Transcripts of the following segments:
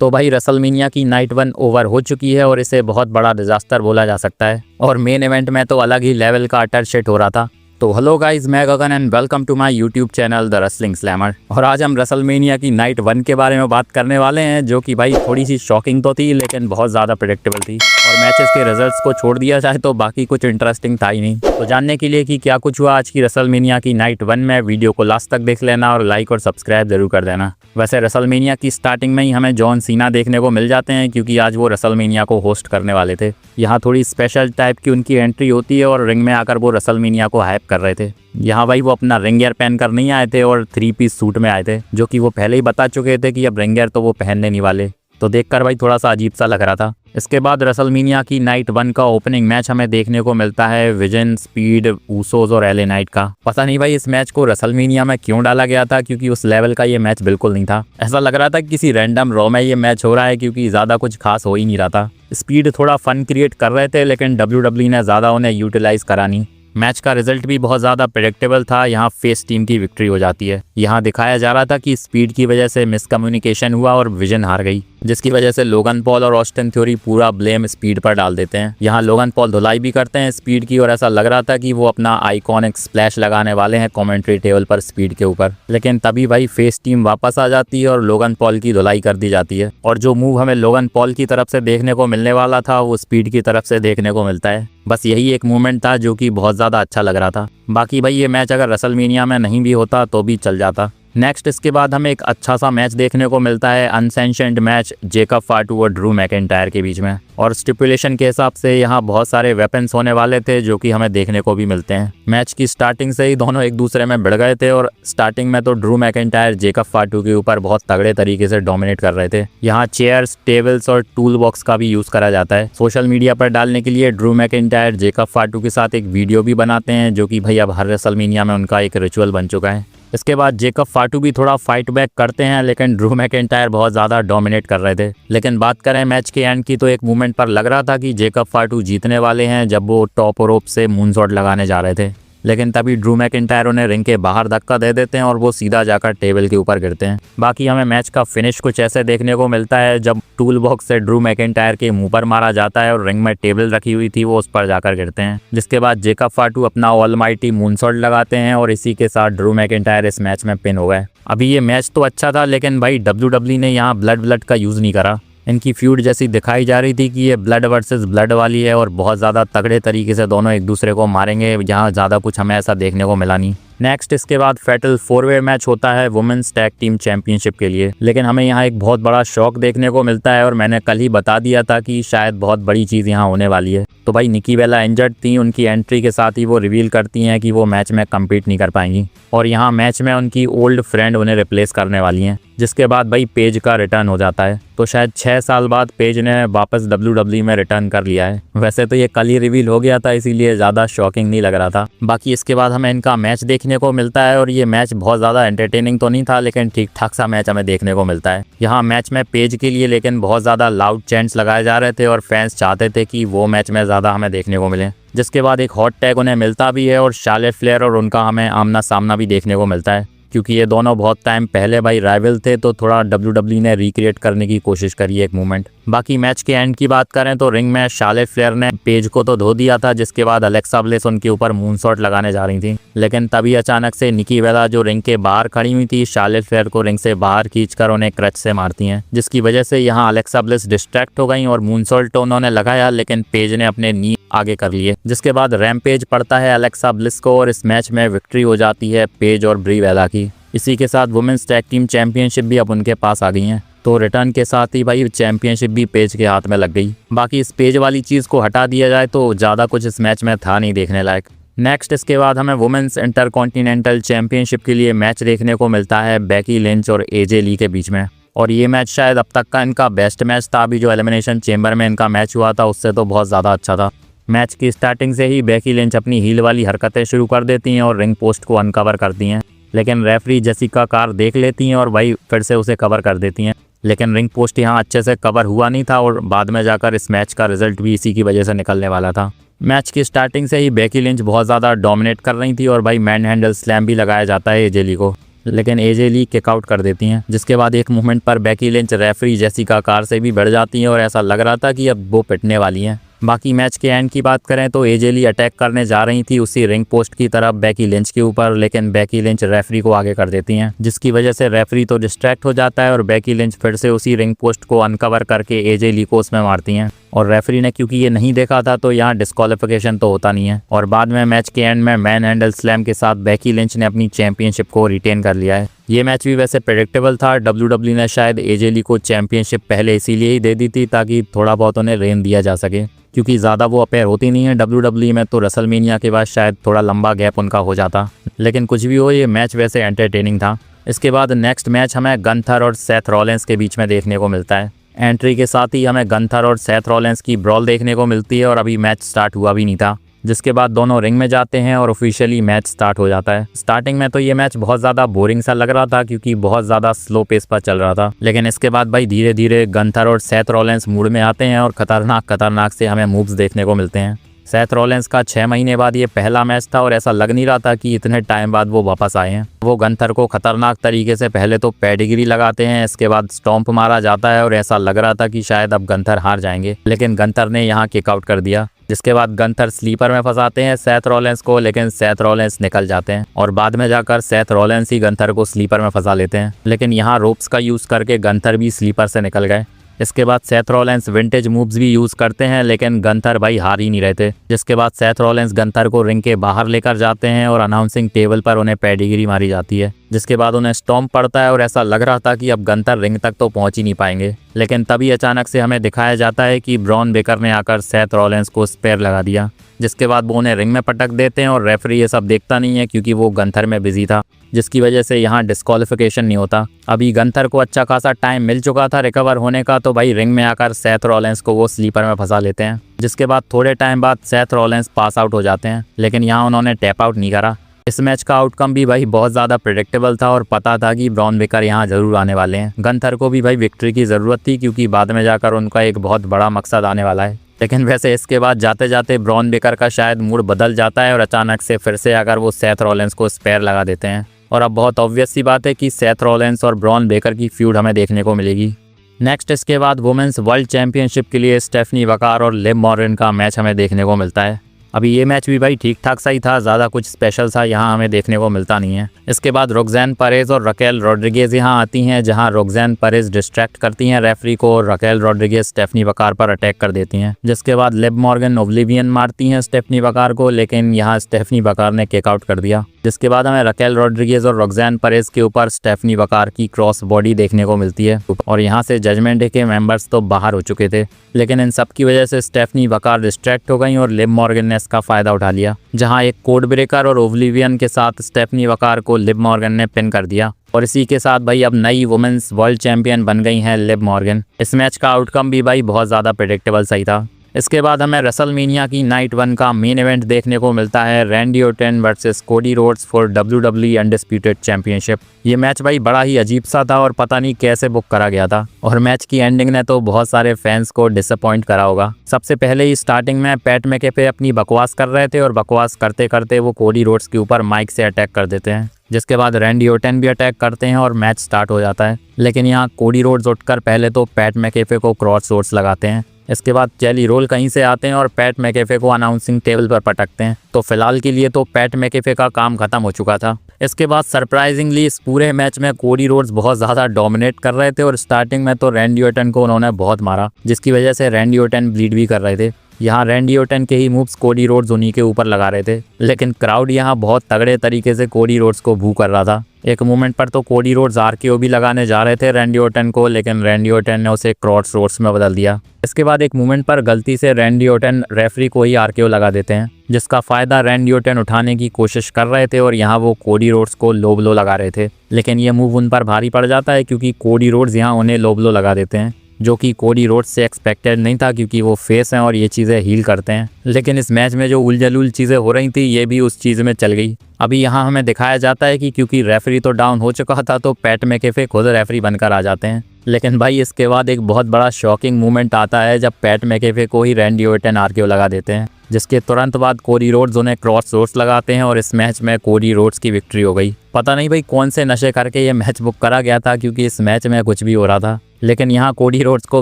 तो भाई रेसलमेनिया की नाइट 1 ओवर हो चुकी है और इसे बहुत बड़ा डिजास्टर बोला जा सकता है। और मेन इवेंट में तो अलग ही लेवल का अटर शिट हो रहा था। तो हेलो गाइस, मैं Gagan and welcome to my YouTube channel the wrestling slammer. और आज हम रेसलमेनिया की नाइट 1 के बारे में बात करने वाले हैं, जो कि भाई थोड़ी सी शॉकिंग तो थी लेकिन बहुत ज़्यादा प्रेडिक्टेबल थी। और मैचेस के रिजल्ट्स को छोड़ दिया जाए तो बाकी कुछ इंटरेस्टिंग था ही नहीं। तो जानने के लिए कि क्या कुछ हुआ आज की रेसलमेनिया की नाइट 1 में, वीडियो को लास्ट तक देख लेना और लाइक और सब्सक्राइब जरूर कर देना। वैसे रेसलमेनिया की स्टार्टिंग में ही हमें जॉन सीना देखने को मिल जाते हैं, क्योंकि आज वो रेसलमेनिया को होस्ट करने वाले थे। यहाँ थोड़ी स्पेशल टाइप की उनकी एंट्री होती है और रिंग में आकर वो रेसलमेनिया को हाइप कर रहे थे। यहाँ भाई वो अपना रिंग गियर पहन कर नहीं आए थे और 3 पीस सूट में आए थे, जो कि वो पहले ही बता चुके थे कि अब रिंग गियर तो वो पहनने नहीं वाले। तो देखकर भाई थोड़ा सा अजीब सा लग रहा था। इसके बाद रेसलमेनिया की नाइट 1 का ओपनिंग मैच हमें देखने को मिलता है विजन, स्पीड, ऊसोस और एले नाइट का। पता नहीं भाई इस मैच को रेसलमेनिया में क्यों डाला गया था, क्योंकि उस लेवल का ये मैच बिल्कुल नहीं था। ऐसा लग रहा था कि किसी रैंडम रॉ में ये मैच हो रहा है, क्योंकि ज़्यादा कुछ खास हो ही नहीं रहा था। स्पीड थोड़ा फन क्रिएट कर रहे थे, लेकिन WWE ने ज़्यादा उन्हें यूटिलाइज करा नहीं। मैच का रिजल्ट भी बहुत ज़्यादा प्रेडिक्टेबल था। यहाँ फेस टीम की विक्ट्री हो जाती है। यहाँ दिखाया जा रहा था कि स्पीड की वजह से मिसकम्युनिकेशन हुआ और विजन हार गई, जिसकी वजह से लोगन पॉल और ऑस्टिन थ्योरी पूरा ब्लेम स्पीड पर डाल देते हैं। यहाँ लोगन पॉल धुलाई भी करते हैं स्पीड की, और ऐसा लग रहा था कि वो अपना आइकॉनिक स्प्लैश लगाने वाले हैं कमेंट्री टेबल पर स्पीड के ऊपर। लेकिन तभी भाई फेस टीम वापस आ जाती है और लोगन पॉल की धुलाई कर दी जाती है। और जो मूव हमें लोगन पॉल की तरफ से देखने को मिलने वाला था, वो स्पीड की तरफ से देखने को मिलता है। बस यही एक मूवमेंट था जो कि बहुत ज़्यादा अच्छा लग रहा था। बाकी भाई ये मैच अगर रेसलमेनिया में नहीं भी होता तो भी चल जाता। नेक्स्ट इसके बाद हमें एक अच्छा सा मैच देखने को मिलता है, अनसेंशन्ड मैच जेकब फाटू और ड्रू मैकिंटायर के बीच में। और स्टिपुलेशन के हिसाब से यहाँ बहुत सारे वेपन्स होने वाले थे, जो कि हमें देखने को भी मिलते हैं। मैच की स्टार्टिंग से ही दोनों एक दूसरे में भिड़ गए थे, और स्टार्टिंग में तो ड्रू मैकिंटायर जेकब फाटू के ऊपर बहुत तगड़े तरीके से डोमिनेट कर रहे थे। यहाँ चेयर्स, टेबल्स और टूल बॉक्स का भी यूज करा जाता है। सोशल मीडिया पर डालने के लिए ड्रू मैकिंटायर जेकब फाटू के साथ एक वीडियो भी बनाते हैं, जो कि भाई अब हर रेसलमेनिया में उनका एक रिचुअल बन चुका है। इसके बाद जेकब फाटू भी थोड़ा फाइट बैक करते हैं, लेकिन ड्रू मैकिंटायर बहुत ज़्यादा डोमिनेट कर रहे थे। लेकिन बात करें मैच के एंड की, तो एक मोमेंट पर लग रहा था कि जेकब फाटू जीतने वाले हैं, जब वो टॉप रोप से मूनसॉट लगाने जा रहे थे। लेकिन तभी ड्रू मैकिंटायर उन्हें रिंग के बाहर धक्का दे देते हैं और वो सीधा जाकर टेबल के ऊपर गिरते हैं। बाकी हमें मैच का फिनिश कुछ ऐसे देखने को मिलता है, जब टूल बॉक्स से ड्रू मैकिंटायर के मुंह पर मारा जाता है और रिंग में टेबल रखी हुई थी वो उस पर जाकर गिरते हैं। जिसके बाद जेकब फाटू अपना ऑलमाइटी मूनसॉट लगाते हैं और इसी के साथ ड्रू मैकिंटायर इस मैच में पिन हो गए। अभी ये मैच तो अच्छा था, लेकिन भाई WWE ने यहाँ ब्लड का यूज़ नहीं करा। इनकी फ्यूड जैसी दिखाई जा रही थी कि ये ब्लड वर्सेस ब्लड वाली है, और बहुत ज़्यादा तगड़े तरीके से दोनों एक दूसरे को मारेंगे। यहाँ ज़्यादा कुछ हमें ऐसा देखने को मिला नहीं। नेक्स्ट इसके बाद फैटल 4-वे मैच होता है वुमेन्स टैग टीम चैंपियनशिप के लिए। लेकिन हमें यहाँ एक बहुत बड़ा शॉक देखने को मिलता है, और मैंने कल ही बता दिया था कि शायद बहुत बड़ी चीज़ यहाँ होने वाली है। तो भाई निकी बेला इंजर्ड थी, उनकी एंट्री के साथ ही वो रिवील करती हैं कि वो मैच में कम्पीट नहीं कर पाएंगी, और यहाँ मैच में उनकी ओल्ड फ्रेंड उन्हें रिप्लेस करने वाली हैं। जिसके बाद भाई पेज का रिटर्न हो जाता है। तो शायद 6 साल बाद पेज ने वापस WWE में रिटर्न कर लिया है। वैसे तो ये कल ही रिवील हो गया था, इसीलिए ज़्यादा शॉकिंग नहीं लग रहा था। बाकी इसके बाद हमें इनका मैच देखने को मिलता है, और ये मैच बहुत ज़्यादा एंटरटेनिंग तो नहीं था, लेकिन ठीक ठाक सा मैच हमें देखने को मिलता है। यहाँ मैच में पेज के लिए लेकिन बहुत ज़्यादा लाउड चैंट्स लगाए जा रहे थे, और फैंस चाहते थे कि वो मैच में ज़्यादा हमें देखने को मिले। जिसके बाद एक हॉट टैग उन्हें मिलता भी है, और शार्लेट फ्लेयर और उनका हमें आमना सामना भी देखने को मिलता है, क्योंकि ये दोनों बहुत टाइम पहले भाई राइवल थे। तो थोड़ा WWE ने रिक्रिएट करने की कोशिश करी है एक मूवमेंट। बाकी मैच के एंड की बात करें तो रिंग में शार्लेट फ्लेयर ने पेज को तो धो दिया था, जिसके बाद अलेक्सा ब्लेस उनके ऊपर मूनसॉट लगाने जा रही थी। लेकिन तभी अचानक से निकी बेला, जो रिंग के बाहर खड़ी हुई थी, शार्लेट फ्लेयर को रिंग से बाहर खींचकर उन्हें क्रच से मारती हैं, जिसकी वजह से यहाँ अलेक्सा ब्लेस डिस्ट्रैक्ट हो गई और मूनसॉल्ट तो उन्होंने लगाया, लेकिन पेज ने अपने नी आगे कर लिए। जिसके बाद रैमपेज पड़ता है अलेक्सा ब्लिस को, और इस मैच में विक्ट्री हो जाती है पेज और ब्री बेला की। इसी के साथ वुमेन्स टैग टीम चैंपियनशिप भी अब उनके पास आ गई हैं। तो रिटर्न के साथ ही भाई चैंपियनशिप भी पेज के हाथ में लग गई। बाकी इस पेज वाली चीज़ को हटा दिया जाए तो ज़्यादा कुछ इस मैच में था नहीं देखने लायक। नेक्स्ट इसके बाद हमें वुमेन्स इंटरकॉन्टिनेंटल चैंपियनशिप के लिए मैच देखने को मिलता है बेकी लिंच और एजे ली के बीच में। और ये मैच शायद अब तक का इनका बेस्ट मैच था। अभी जो एलिमिनेशन चेंबर में इनका मैच हुआ था उससे तो बहुत ज़्यादा अच्छा था। मैच की स्टार्टिंग से ही बेकी लिंच अपनी हील वाली हरकतें शुरू कर देती हैं और रिंग पोस्ट को अनकवर करती हैं, लेकिन रेफरी जेसिका कार देख लेती हैं और भाई फिर से उसे कवर कर देती हैं। लेकिन रिंग पोस्ट यहाँ अच्छे से कवर हुआ नहीं था और बाद में जाकर इस मैच का रिजल्ट भी इसी की वजह से निकलने वाला था। मैच की स्टार्टिंग से ही बेकी लिंच बहुत ज़्यादा डोमिनेट कर रही थी और भाई मैन हैंडल स्लैम भी लगाया जाता है एजे ली को। लेकिन एजे ली किक आउट कर देती हैं। जिसके बाद एक मूवमेंट पर Becky Lynch referee Jessica car से भी बढ़ जाती हैं और ऐसा लग रहा था कि अब वो पिटने वाली हैं। बाकी मैच के एंड की बात करें तो एजे ली अटैक करने जा रही थी उसी रिंग पोस्ट की तरफ बेकी लिंच के ऊपर, लेकिन बेकी लिंच रेफरी को आगे कर देती हैं, जिसकी वजह से रेफरी तो डिस्ट्रैक्ट हो जाता है और बेकी लिंच फिर से उसी रिंग पोस्ट को अनकवर करके एजे ली को उसमें मारती हैं। और रेफरी ने क्योंकि ये नहीं देखा था तो यहाँ डिस्क्वालिफिकेशन तो होता नहीं है। और बाद में मैच के एंड में मैन हैंडल स्लैम के साथ बेकी लिंच ने अपनी चैंपियनशिप को रिटेन कर लिया है। ये मैच भी वैसे प्रेडिक्टेबल था। डब्ल्यूडब्ल्यू ने शायद एजे ली को चैंपियनशिप पहले इसीलिए ही दे दी थी ताकि थोड़ा बहुत उन्हें रेन दिया जा सके, क्योंकि ज़्यादा वो अपेयर होती नहीं है डब्ल्यूडब्ल्यू में, तो रेसलमेनिया के बाद शायद थोड़ा लंबा गैप उनका हो जाता। लेकिन कुछ भी हो, ये मैच वैसे एंटरटेनिंग था। इसके बाद नेक्स्ट मैच हमें गंथर और सेथ रॉलिंस के बीच में देखने को मिलता है। एंट्री के साथ ही हमें गंथर और सेथ रॉलिंस की ब्रॉल देखने को मिलती है और अभी मैच स्टार्ट हुआ भी नहीं था। जिसके बाद दोनों रिंग में जाते हैं और ऑफिशियली मैच स्टार्ट हो जाता है। स्टार्टिंग में तो ये मैच बहुत ज़्यादा बोरिंग सा लग रहा था क्योंकि बहुत ज़्यादा स्लो पेस पर चल रहा था, लेकिन इसके बाद भाई धीरे धीरे गंथर और सेथ रॉलिंस मूड में आते हैं और खतरनाक से हमें मूव्स देखने को मिलते हैं। सेथ रॉलिंस का 6 महीने बाद ये पहला मैच था और ऐसा लग नहीं रहा था कि इतने टाइम बाद वो वापस आए हैं। वो गंथर को खतरनाक तरीके से पहले तो पेडिग्री लगाते हैं, इसके बाद स्टॉम्प मारा जाता है और ऐसा लग रहा था कि शायद अब गंथर हार जाएंगे, लेकिन गंथर ने यहाँ किक आउट कर दिया। जिसके बाद गंथर स्लीपर में फंसाते हैं सेथ रॉलिंस को, लेकिन सेथ रॉलिंस निकल जाते हैं और बाद में जाकर सेथ रॉलिंस ही गंथर को स्लीपर में फंसा लेते हैं, लेकिन यहाँ रोप्स का यूज़ करके गंथर भी स्लीपर से निकल गए। इसके बाद सेथ रॉलिंस विंटेज मूव्स भी यूज़ करते हैं, लेकिन गंथर भाई हार ही नहीं रहते। जिसके बाद सेथ रॉलिंस गंथर को रिंग के बाहर लेकर जाते हैं और अनाउंसिंग टेबल पर उन्हें पेडिग्री मारी जाती है। जिसके बाद उन्हें स्टॉम्प पड़ता है और ऐसा लग रहा था कि अब गंथर रिंग तक तो पहुंच ही नहीं पाएंगे, लेकिन तभी अचानक से हमें दिखाया जाता है कि ब्रॉन बेकर ने आकर सेथ रॉलिंस को स्पेयर लगा दिया। जिसके बाद वो उन्हें रिंग में पटक देते हैं और रेफरी ये सब देखता नहीं है क्योंकि वो गंथर में बिजी था, जिसकी वजह से यहाँ डिस्क्वालिफिकेशन नहीं होता। अभी गंथर को अच्छा खासा टाइम मिल चुका था रिकवर होने का, तो भाई रिंग में आकर सेथ रॉलिंस को वो स्लीपर में फंसा लेते हैं। जिसके बाद थोड़े टाइम बाद सेथ रॉलिंस पास आउट हो जाते हैं, लेकिन यहाँ उन्होंने टैप आउट नहीं करा। इस मैच का आउटकम भी भाई बहुत ज़्यादा प्रेडिक्टेबल था और पता था कि ब्रॉन बेकर यहाँ जरूर आने वाले हैं। गंथर को भी भाई विक्ट्री की ज़रूरत थी क्योंकि बाद में जाकर उनका एक बहुत बड़ा मकसद आने वाला है। लेकिन वैसे इसके बाद जाते जाते ब्रॉन बेकर का शायद मूड बदल जाता है और अचानक से फिर से आकर वो सेथ रॉलिंस को स्पेयर लगा देते हैं और अब बहुत ऑब्वियस सी बात है कि सेथ रॉलिंस और ब्रॉन बेकर की फ्यूड हमें देखने को मिलेगी। नेक्स्ट इसके बाद वुमेन्स वर्ल्ड चैंपियनशिप के लिए स्टेफनी वकार और लिव मॉर्गन का मैच हमें देखने को मिलता है। अभी ये मैच भी भाई ठीक ठाक सा ही था, ज़्यादा कुछ स्पेशल सा यहाँ हमें देखने को मिलता नहीं है। इसके बाद रोक्सेन परेज और रकेल रॉड्रिगेज यहाँ आती हैं, जहाँ रोक्सेन परेज डिस्ट्रैक्ट करती हैं रेफरी को और रकेल रॉड्रिगेज स्टेफनी वकार पर अटैक कर देती हैं। जिसके बाद लिव मॉर्गन ओब्लिवियन मारती हैं स्टेफनी वकार को, लेकिन यहाँ स्टेफनी वकार ने किक आउट कर दिया। जिसके बाद हमें रकेल रॉड्रिगेज और रोक्सेन परेज के ऊपर स्टेफनी वकार की क्रॉस बॉडी देखने को मिलती है और यहाँ से जजमेंट डे के मेंबर्स तो बाहर हो चुके थे, लेकिन इन सब की वजह से स्टेफनी वकार डिस्ट्रैक्ट हो गई और लिव मॉर्गन ने इसका फायदा उठा लिया, जहां एक कोड ब्रेकर और ओब्लिवियन के साथ स्टेफनी वकार को लिव मॉर्गन ने पिन कर दिया और इसी के साथ भाई अब नई वुमेन्स वर्ल्ड चैंपियन बन गई हैं लिव मॉर्गन। इस मैच का आउटकम भी भाई बहुत ज़्यादा प्रेडिक्टेबल सही था। इसके बाद हमें रेसलमेनिया की नाइट 1 का मेन इवेंट देखने को मिलता है, Randy Orton versus Cody Rhodes for WWE undisputed championship. ये मैच भाई बड़ा ही अजीब सा था और पता नहीं कैसे बुक करा गया था और मैच की एंडिंग ने तो बहुत सारे फैंस को डिसअपॉइंट करा होगा। सबसे पहले ही स्टार्टिंग में पैट मैकेफे अपनी बकवास कर रहे थे और बकवास करते करते वो कोडी रोड्स के ऊपर माइक से अटैक कर देते हैं। जिसके बाद रैंडी ऑर्टन भी अटैक करते हैं और मैच स्टार्ट हो जाता है, लेकिन यहाँ कोडी रोड्स उठकर पहले तो पैट मैकेफे को क्रॉस रोड्स लगाते हैं। इसके बाद जेली रोल कहीं से आते हैं और पैट मैकेफे को अनाउंसिंग टेबल पर पटकते हैं। तो फिलहाल के लिए तो पैट मैकेफे का काम खत्म हो चुका था। इसके बाद सरप्राइजिंगली इस पूरे मैच में कोडी रोड्स बहुत ज़्यादा डोमिनेट कर रहे थे और स्टार्टिंग में तो रैंडी ऑर्टन को उन्होंने बहुत मारा, जिसकी वजह से रैंडी ऑर्टन ब्लीड भी कर रहे थे। यहाँ रैंडी ऑर्टन के ही मूव्स कोडी रोड्स उन्हीं के ऊपर लगा रहे थे, लेकिन क्राउड यहाँ बहुत तगड़े तरीके से कोडी रोड्स को बू कर रहा था। एक मोमेंट पर तो कोडी रोड्स RKO भी लगाने जा रहे थे रैंडी ऑर्टन को, लेकिन रैंडी ऑर्टन ने उसे क्रॉस रोड्स में बदल दिया। इसके बाद एक मोमेंट पर गलती से रैंडी ऑर्टन रेफरी को ही RKO लगा देते हैं, जिसका फायदा रैंडी ऑर्टन उठाने की कोशिश कर रहे थे और यहाँ वो कोडी रोड्स को लो ब्लो लगा रहे थे, लेकिन ये मूव उन पर भारी पड़ जाता है क्योंकि कोडी रोड्स यहाँ उन्हें लो ब्लो लगा देते हैं, जो कि कोडी रोड्स से एक्सपेक्टेड नहीं था क्योंकि वो फेस हैं और ये चीज़ें हील करते हैं। लेकिन इस मैच में जो उलझुल चीज़ें हो रही थी ये भी उस चीज़ में चल गई। अभी यहाँ हमें दिखाया जाता है कि क्योंकि रेफरी तो डाउन हो चुका था तो पैट मैकेफे खुद रेफरी बनकर आ जाते हैं। लेकिन भाई इसके बाद एक बहुत बड़ा शॉकिंग मोमेंट आता है जब पैट मैकेफे को ही रैंडी ऑर्टन आरकेओ लगा देते हैं, जिसके तुरंत बाद कोडी रोड्स उन्हें क्रॉस रोड्स लगाते हैं और इस मैच में कोडी रोड्स की विक्ट्री हो गई। पता नहीं भाई कौन से नशे करके ये मैच बुक करा गया था, क्योंकि इस मैच में कुछ भी हो रहा था। लेकिन यहाँ कोडी रोड्स को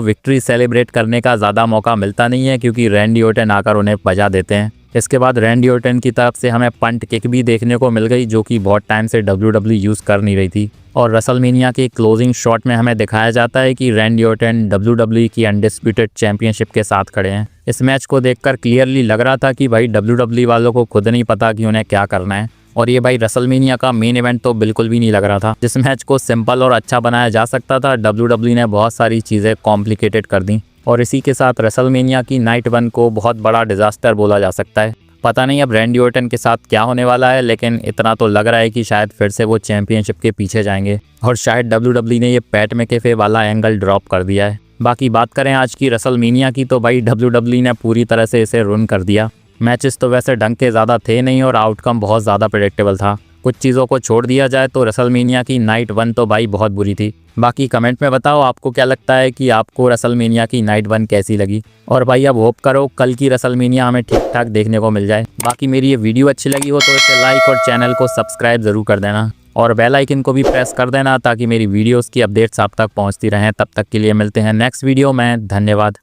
विक्ट्री सेलिब्रेट करने का ज़्यादा मौका मिलता नहीं है, क्योंकि रैंडी ऑर्टन आकर उन्हें बजा देते हैं। इसके बाद रैंडी ऑर्टन की तरफ से हमें पंट किक भी देखने को मिल गई, जो कि बहुत टाइम से WWE यूज़ कर नहीं रही थी। और रेसलमेनिया के क्लोजिंग शॉट में हमें दिखाया जाता है कि रैंडी ऑर्टन WWE की अनडिस्प्यूटेड चैंपियनशिप के साथ खड़े हैं। इस मैच को देखकर क्लियरली लग रहा था कि भाई WWE वालों को खुद नहीं पता कि उन्हें क्या करना है। और ये भाई रेसलमेनिया का मेन इवेंट तो बिल्कुल भी नहीं लग रहा था। जिस मैच को सिंपल और अच्छा बनाया जा सकता था, WWE ने बहुत सारी चीज़ें कॉम्प्लिकेटेड कर दी। और इसी के साथ रेसलमेनिया की नाइट 1 को बहुत बड़ा डिजास्टर बोला जा सकता है। पता नहीं अब रैंडी ऑर्टन के साथ क्या होने वाला है, लेकिन इतना तो लग रहा है कि शायद फिर से वो चैंपियनशिप के पीछे जाएंगे और शायद WWE ने ये पैट मैकेफे वाला एंगल ड्रॉप कर दिया है। बाकी बात करें आज की रेसलमेनिया की, तो भाई WWE ने पूरी तरह से इसे रुन कर दिया। मैचेस तो वैसे ढंग के ज़्यादा थे नहीं और आउटकम बहुत ज़्यादा प्रेडिक्टेबल था। कुछ चीज़ों को छोड़ दिया जाए तो रेसलमेनिया की नाइट 1 तो भाई बहुत बुरी थी। बाकी कमेंट में बताओ आपको क्या लगता है कि आपको रेसलमेनिया की नाइट 1 कैसी लगी। और भाई अब होप करो कल की रेसलमेनिया हमें ठीक ठाक देखने को मिल जाए। बाकी मेरी ये वीडियो अच्छी लगी हो तो इसे लाइक और चैनल को सब्सक्राइब ज़रूर कर देना और बेल आइकन को भी प्रेस कर देना, ताकि मेरी वीडियोज़ की अपडेट्स आप तक पहुँचती रहें। तब तक के लिए मिलते हैं नेक्स्ट वीडियो में। धन्यवाद।